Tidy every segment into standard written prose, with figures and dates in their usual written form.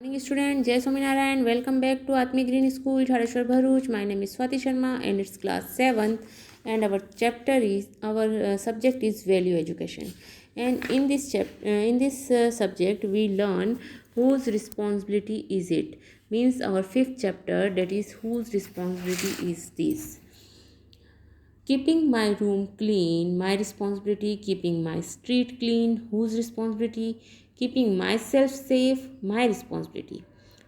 Morning student, Jai Swaminarayan. Welcome back to Atmi Green School, Jhareshwar Bharuch. My name is Swati Sharma and it's class 7th and our subject is value education. And in this subject we learn whose responsibility is it. Means our fifth chapter, that is whose responsibility is this. Keeping my room clean, my responsibility. Keeping my street clean, whose responsibility? Keeping myself safe, my responsibility.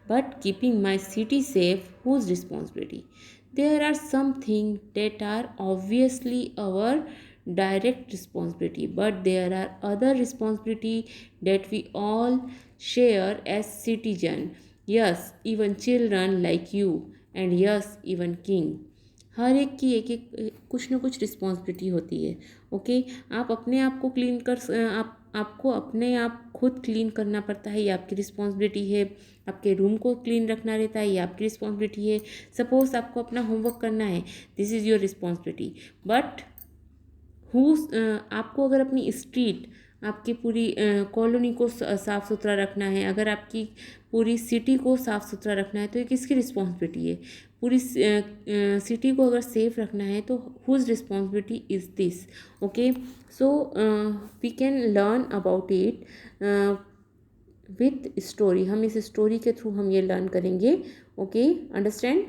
But keeping my city safe, whose responsibility? There are some things that are obviously our direct responsibility, but there are other responsibility that we all share as citizen. Yes, even children like you, and yes, even king. हर एक की एक एक कुछ ना कुछ responsibility होती है। Okay, आप अपने आप को क्लीन कर आपको अपने आप खुद क्लीन करना पड़ता है, ये आपकी रिस्पॉन्सिबिलिटी है। आपके रूम को क्लीन रखना रहता है, ये आपकी रिस्पॉन्सिबिलिटी है। सपोज आपको अपना होमवर्क करना है, this is your responsibility. But आपको अगर अपनी स्ट्रीट, आपकी पूरी कॉलोनी को साफ़ सुथरा रखना है, अगर आपकी पूरी सिटी को साफ़ सुथरा रखना है, तो ये किसकी रिस्पॉन्सिबिलिटी है? पूरी सिटी को अगर सेफ रखना है तो whose responsibility is this. Okay, so we can learn about it with story. हम इस स्टोरी के थ्रू हम ये लर्न करेंगे। Okay, understand?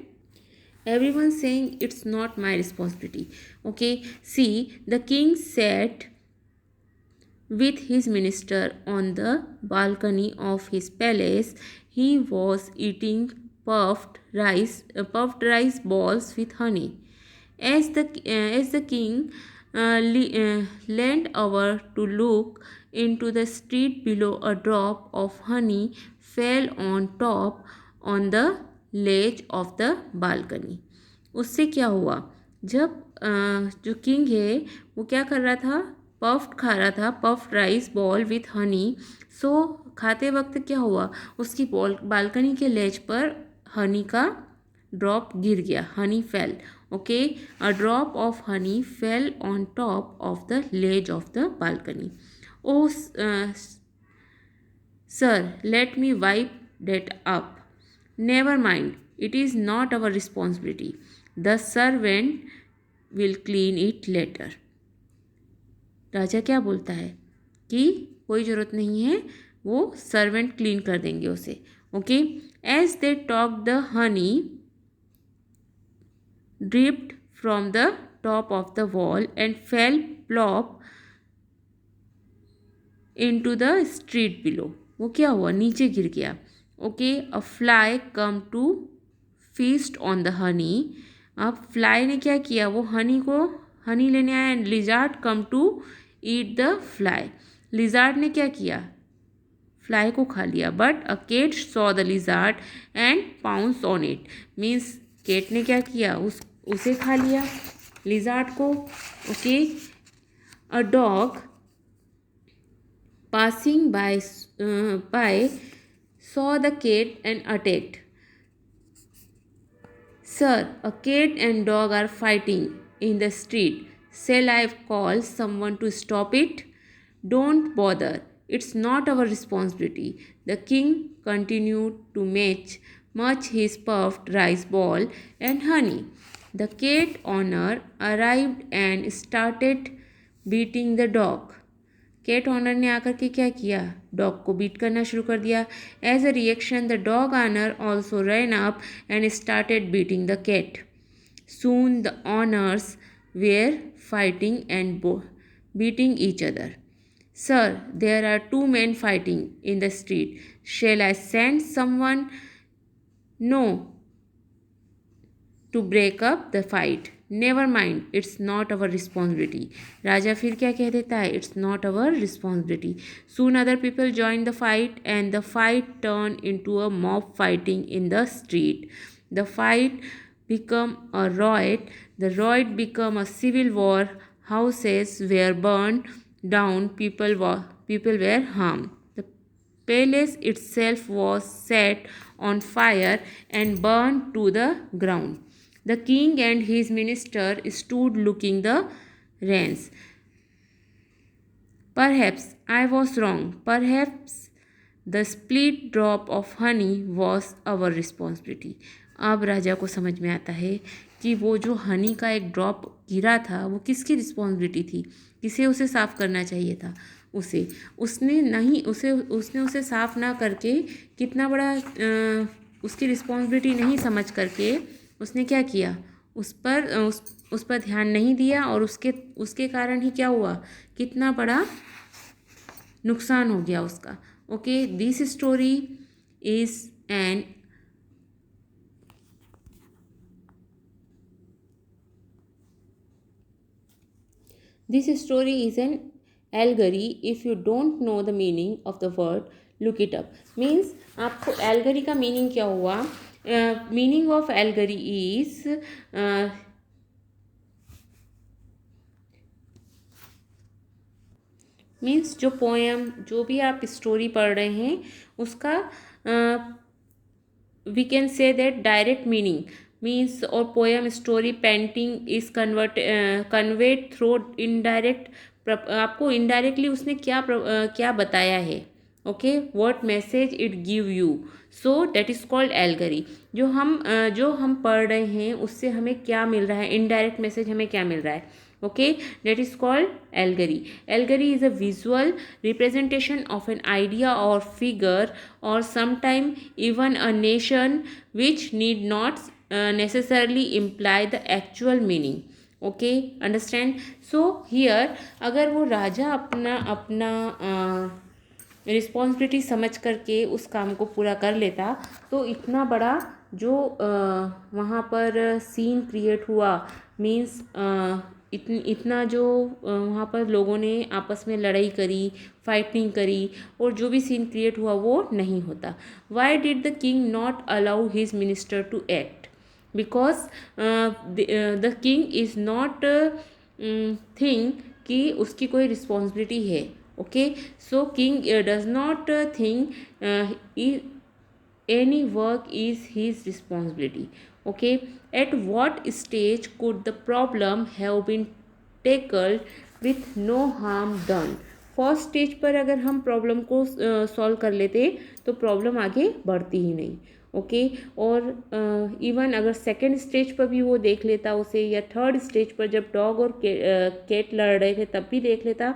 Everyone saying it's not my responsibility. Okay, see, the king sat with his minister on the balcony of his palace. He was eating puffed rice balls with honey. As the king leaned over to look into the street below, a drop of honey fell on the ledge of the balcony. उससे क्या हुआ? जब जो king है वो क्या कर रहा था? पफ्ड खा रहा था, puffed rice ball with honey. So खाते वक्त क्या हुआ? उसकी बालकनी के लेज पर हनी का ड्रॉप गिर गया, honey fell. Okay, a drop of honey fell on top of the ledge of the balcony. Oh sir, let me wipe that up. Never mind, it is not our responsibility. The servant will clean it later. राजा क्या बोलता है कि कोई ज़रूरत नहीं है, वो servant clean कर देंगे उसे. Okay, as they talk the honey dripped from the top of the wall and fell plop into the street below. वो क्या हुआ? नीचे गिर गया. Okay, a fly come to feast on the honey. अब फ्लाई ने क्या किया? वो हनी लेने आया and lizard come to eat the fly. Lizard ने क्या किया? फ्लाई को खा लिया. But a cat saw the lizard and pounce on it. Means cat ने क्या किया? उसे खा लिया, लिजार्ड को. Okay, a dog passing by saw the cat and attacked. Sir, a cat and dog are fighting in the street. Shall I call someone to stop it? Don't bother. It's not our responsibility. The king continued to much his puffed rice ball and honey. The cat owner arrived and started beating the dog. Cat owner ने आकर के क्या किया? Dog को beat करना शुरू कर दिया. As a reaction the dog owner also ran up and started beating the cat. Soon the owners were fighting and beating each other. Sir, there are two men fighting in the street. Shall I send someone? No, to break up the fight. Never mind, it's not our responsibility. राजा फिर क्या कह देता है? It's not our responsibility. Soon other people joined the fight and the fight turned into a mob fighting in the street. The fight became a riot. The riot became a civil war. Houses were burned down. People were harmed. The palace itself was set on fire and burned to the ground. The king and his minister stood looking the rains. Perhaps I was wrong. Perhaps the split drop of honey was our responsibility. अब राजा को समझ में आता है कि वो जो हनी का एक ड्रॉप गिरा था वो किसकी रिस्पॉन्सिबिलिटी थी, किसे उसे साफ़ करना चाहिए था। उसने नहीं उसने उसे साफ़ ना करके कितना बड़ा उसकी रिस्पॉन्सिबिलिटी नहीं समझ करके उसने क्या किया, उस पर ध्यान नहीं दिया और उसके कारण ही क्या हुआ, कितना बड़ा नुकसान हो गया उसका। Okay, this story is an This story is an allegory. If you don't know the meaning of the word, look it up. Means आपको allegory का meaning क्या हुआ? Meaning of allegory is means जो पोएम, जो भी आप story पढ़ रहे हैं उसका we can say that direct meaning means, और poem story painting is conveyed through indirect. आपको इनडायरेक्टली उसने क्या बताया है। Okay, what message it give you, so that is called allegory. जो हम पढ़ रहे हैं उससे हमें क्या मिल रहा है, इनडायरेक्ट मैसेज हमें क्या मिल रहा है। Okay, that is called allegory. Allegory is a visual representation of an idea or figure, or sometimes even a nation, which need not necessarily imply the actual meaning. Okay, understand? So here अगर वो राजा अपना अपना responsibility समझ करके उस काम को पूरा कर लेता तो इतना बड़ा जो वहाँ पर सीन क्रिएट हुआ, मीन्स इतना जो वहाँ पर लोगों ने आपस में लड़ाई करी, फाइटिंग करी, और जो भी सीन क्रिएट हुआ वो नहीं होता। Why did the king not allow his minister to act? Because the king is not think कि उसकी कोई रिस्पॉन्सिबिलिटी है। Okay, so king does not think any work is his responsibility. Okay, at what stage could the problem have been tackled with no harm done? First stage पर अगर हम problem को solve कर लेते तो प्रॉब्लम आगे बढ़ती ही नहीं। ओके, और इवन अगर सेकेंड स्टेज पर भी वो देख लेता उसे, या थर्ड स्टेज पर जब डॉग और कैट लड़ रहे थे तब भी देख लेता,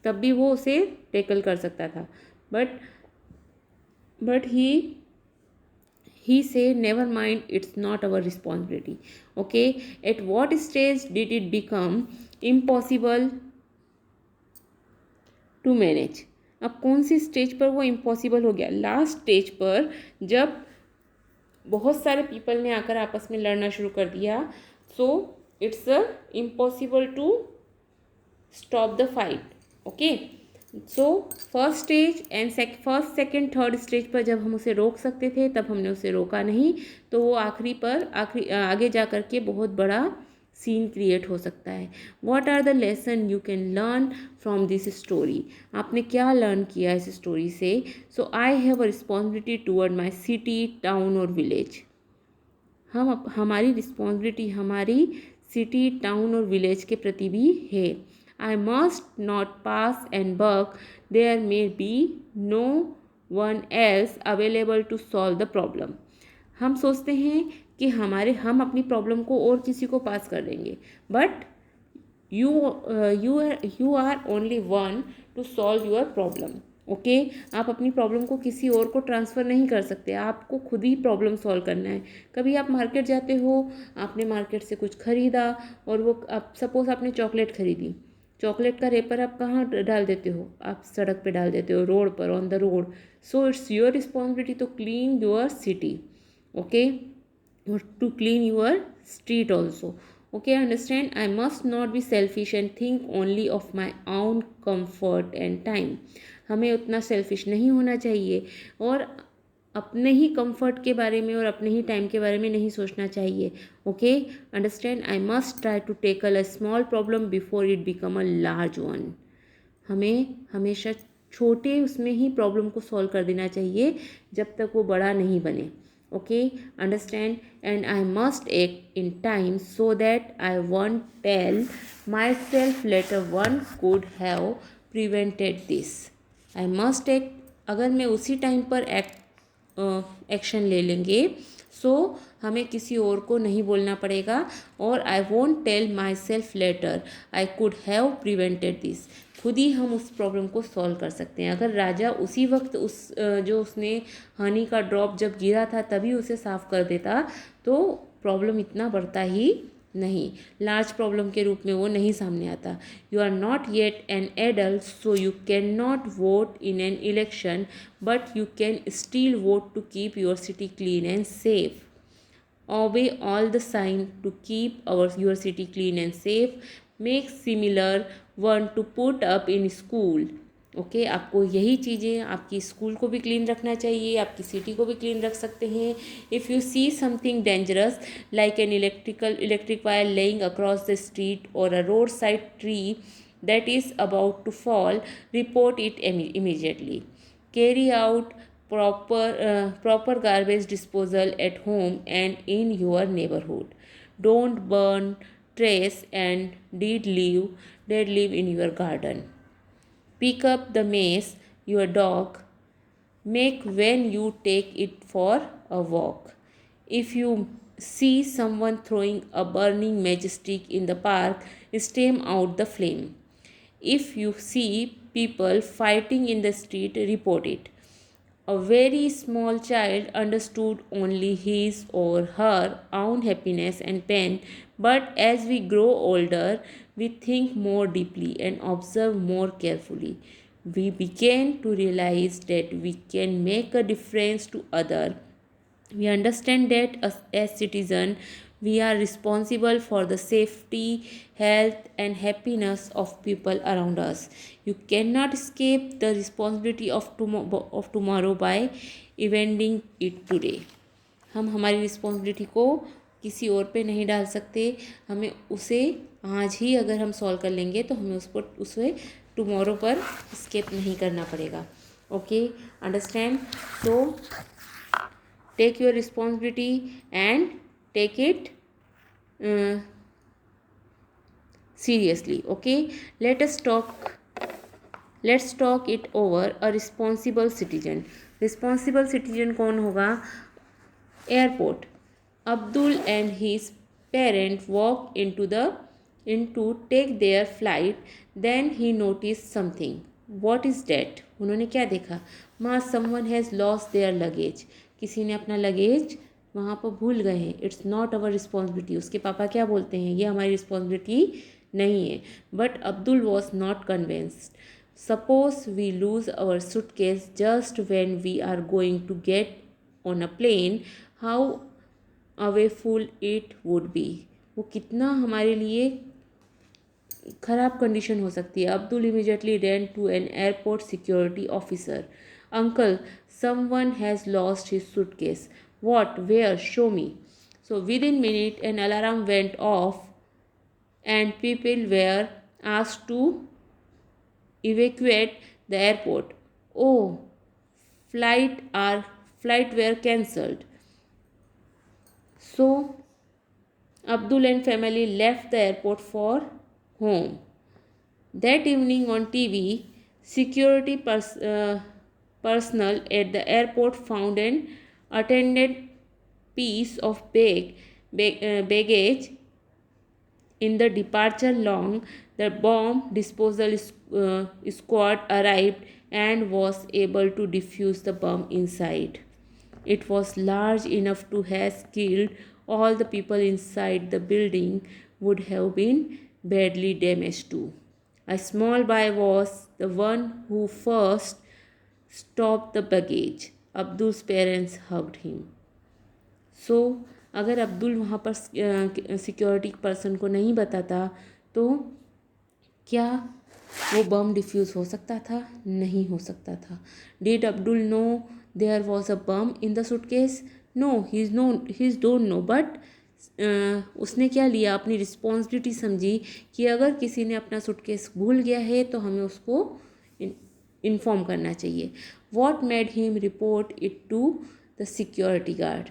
तब भी वो उसे टैकल कर सकता था। But he say never mind, it's not our responsibility. Okay, at what stage did it become impossible to manage? अब कौन सी स्टेज पर वो इम्पॉसिबल हो गया? लास्ट स्टेज पर, जब बहुत सारे पीपल ने आकर आपस में लड़ना शुरू कर दिया, so it's impossible to stop the fight. Okay, so first stage and first second third stage पर जब हम उसे रोक सकते थे तब हमने उसे रोका नहीं, तो वो आगे जा कर के बहुत बड़ा सीन क्रिएट हो सकता है। What are the lesson you can learn from this story? आपने क्या लर्न किया इस स्टोरी से? So I have a responsibility toward my city, town और विलेज। हमारी रिस्पॉन्सिबिलिटी हमारी सिटी, टाउन और विलेज के प्रति भी है। I must not pass and buck. There may be no one else available to solve the problem. हम सोचते हैं कि हम अपनी प्रॉब्लम को और किसी को पास कर देंगे, but you are only one to solve your problem. Okay, आप अपनी प्रॉब्लम को किसी और को ट्रांसफ़र नहीं कर सकते, आपको खुद ही प्रॉब्लम सॉल्व करना है। कभी आप मार्केट जाते हो, आपने मार्केट से कुछ ख़रीदा, और वो आप सपोज़ आपने चॉकलेट ख़रीदी, चॉकलेट का रेपर आप कहाँ डाल देते हो? आप सड़क पे डाल देते हो, रोड पर, on the road. So it's your responsibility to clean your city, okay, और to clean your street also. Okay, understand? I must not be selfish and think only of my own comfort and time. हमें उतना selfish नहीं होना चाहिए और अपने ही comfort के बारे में और अपने ही टाइम के बारे में नहीं सोचना चाहिए। Okay, understand? I must try to tackle a small problem before it become a large one. हमें हमेशा छोटे उसमें ही प्रॉब्लम को सॉल्व कर देना चाहिए जब तक वो बड़ा नहीं बने। Okay, understand? And I must act in time so that I won't tell myself later one could have prevented this. I must act अगर मैं उसी टाइम पर एक्शन ले लेंगे सो हमें किसी और को नहीं बोलना पड़ेगा और I won't tell myself later I could have prevented this. खुद ही हम उस प्रॉब्लम को सॉल्व कर सकते हैं। अगर राजा उसी वक्त जो उसने हनी का ड्रॉप जब गिरा था तभी उसे साफ कर देता तो प्रॉब्लम इतना बढ़ता ही नहीं, लार्ज प्रॉब्लम के रूप में वो नहीं सामने आता। You are not yet an adult so you can not vote in an election but you can still vote to keep your city clean and safe. Obey all the signs to keep your city clean and safe. Make similar one to put up in school. Okay आपको यही चीज़ें आपकी school को भी clean रखना चाहिए, आपकी city को भी क्लीन रख सकते हैं। If you see something dangerous like an electric wire laying across the street और a road side tree that is about to fall, report it immediately. Carry out proper garbage disposal at home and in your neighborhood. Don't burn trash and dead leaf in your garden. Pick up the mace your dog make when you take it for a walk. If you see someone throwing a burning matchstick in the park, stamp out the flame. If you see people fighting in the street, report it. A very small child understood only his or her own happiness and pain, but as we grow older, we think more deeply and observe more carefully. We begin to realize that we can make a difference to others. We understand that as citizens, we are responsible for the safety, health, and happiness of people around us. You cannot escape the responsibility of tomorrow by evading it today. हम हमारी responsibility को किसी और पे नहीं डाल सकते, हमें उसे आज ही अगर हम सॉल्व कर लेंगे तो हमें उसे टुमारो पर स्केप नहीं करना पड़ेगा। Okay, understand? So take your responsibility and take it seriously. Okay, let's talk it over. A responsible citizen. Responsible citizen कौन होगा? Airport. Abdul and his parent walk into take their flight. Then he noticed something. What is that? उन्होंने क्या देखा? माँ, someone has lost their luggage. किसी ने अपना luggage वहाँ पर भूल गए हैं। It's not our responsibility. उसके पापा क्या बोलते हैं? ये हमारी रिस्पॉन्सिबिलिटी नहीं है। But Abdul was not convinced. Suppose we lose our suitcase just when we are going to get on a plane, how awful it would be. वो कितना हमारे लिए ख़राब कंडीशन हो सकती है। Abdul immediately ran to an airport security officer. Uncle, someone has lost his suitcase. What? Where? Show me. So within minute an alarm went off and people were asked to evacuate the airport. Oh, flight were cancelled. So Abdul and family left the airport for home. That evening on TV, security personnel at the airport found an attended piece of baggage in the departure lounge. The bomb disposal squad arrived and was able to defuse the bomb inside. It was large enough to have killed all the people inside. The building would have been badly damaged too. A small boy was the one who first stopped the baggage. Abdul's parents hugged him. So अगर अब्दुल वहाँ पर security person को नहीं बताता तो क्या वो बम diffuse हो सकता था? नहीं हो सकता था. Did Abdul know there was a bomb in the suitcase? No, he don't know. But उसने क्या लिया? अपनी रिस्पॉन्सिबिलिटी समझी कि अगर किसी ने अपना सूटकेस भूल गया है तो हमें उसको इन्फॉर्म करना चाहिए. What made him report it to the security guard.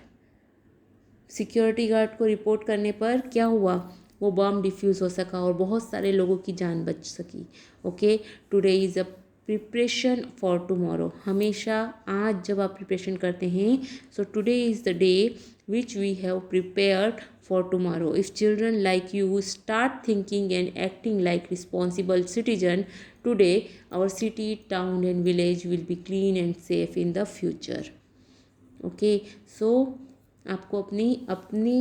Security guard को रिपोर्ट करने पर क्या हुआ? वो बम डिफ्यूज़ हो सका और बहुत सारे लोगों की जान बच सकी. Okay, today is a preparation for tomorrow, हमेशा आज जब आप प्रिपरेशन करते हैं, so today is the day which we have prepared for tomorrow. If children like you start thinking and acting like responsible citizen today, our city, town and village will be clean and safe in the future. Okay, so आपको अपनी अपनी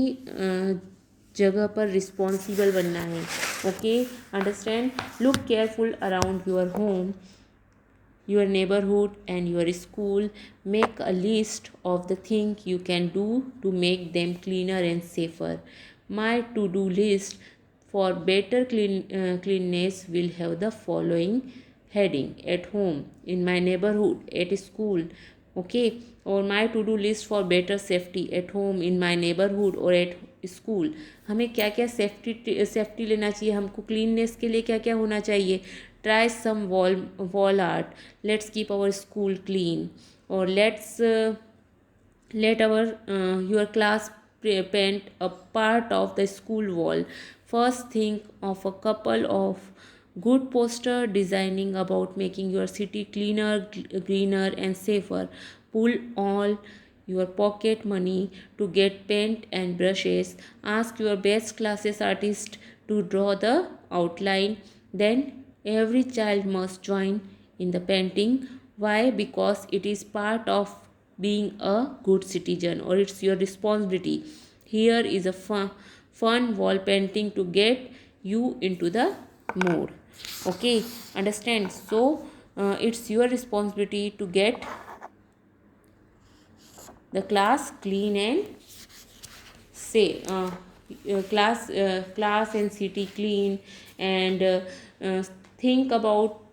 जगह पर responsible बनना है. Okay, understand. Look careful around your home, your neighborhood and your school. Make a list of the things you can do to make them cleaner and safer. My to-do list for better cleanness will have the following heading: at home, in my neighborhood, at school. Okay, और my to-do list for better safety at home, in my neighborhood or at school. हमें क्या क्या safety लेना चाहिए, हमको cleanness के लिए क्या क्या होना चाहिए. Try some wall art. Let's keep our school clean. Or let our your class paint a part of the school wall. First, think of a couple of good poster designing about making your city cleaner, greener and safer. Pull all your pocket money to get paint and brushes. Ask your best classes artist to draw the outline. Then every child must join in the painting. Why? Because it is part of being a good citizen, or it's your responsibility. Here is a fun wall painting to get you into the mood. Okay, understand? So it's your responsibility to get the class clean and say class and city clean and think about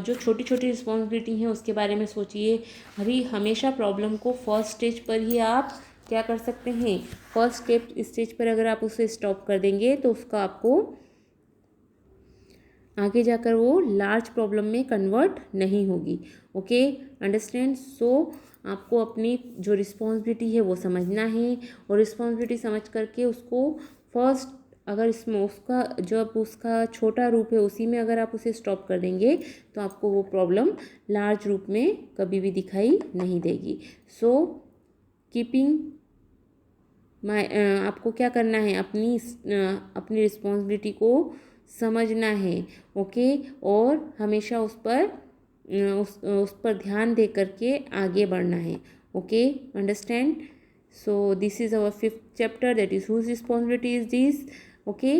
जो छोटी छोटी responsibility हैं उसके बारे में सोचिए. अभी हमेशा प्रॉब्लम को फर्स्ट स्टेज पर ही आप क्या कर सकते हैं, फर्स्ट स्टेज पर अगर आप उसे स्टॉप कर देंगे तो उसका आपको आगे जाकर वो लार्ज प्रॉब्लम में कन्वर्ट नहीं होगी. Okay, understand. सो आपको अपनी जो रिस्पॉन्सिबिलिटी है वो समझना है, और रिस्पॉन्सिबिलिटी समझ करके उसको फर्स्ट, अगर इसमें उसका जब उसका छोटा रूप है उसी में अगर आप उसे स्टॉप कर देंगे तो आपको वो प्रॉब्लम लार्ज रूप में कभी भी दिखाई नहीं देगी. सो कीपिंग माय आपको क्या करना है, अपनी रिस्पॉन्सिबिलिटी को समझना है. ओके, और हमेशा उस पर ध्यान दे करके आगे बढ़ना है. Okay, understand. So this is our 5th chapter, that is whose responsibility is this. Okay,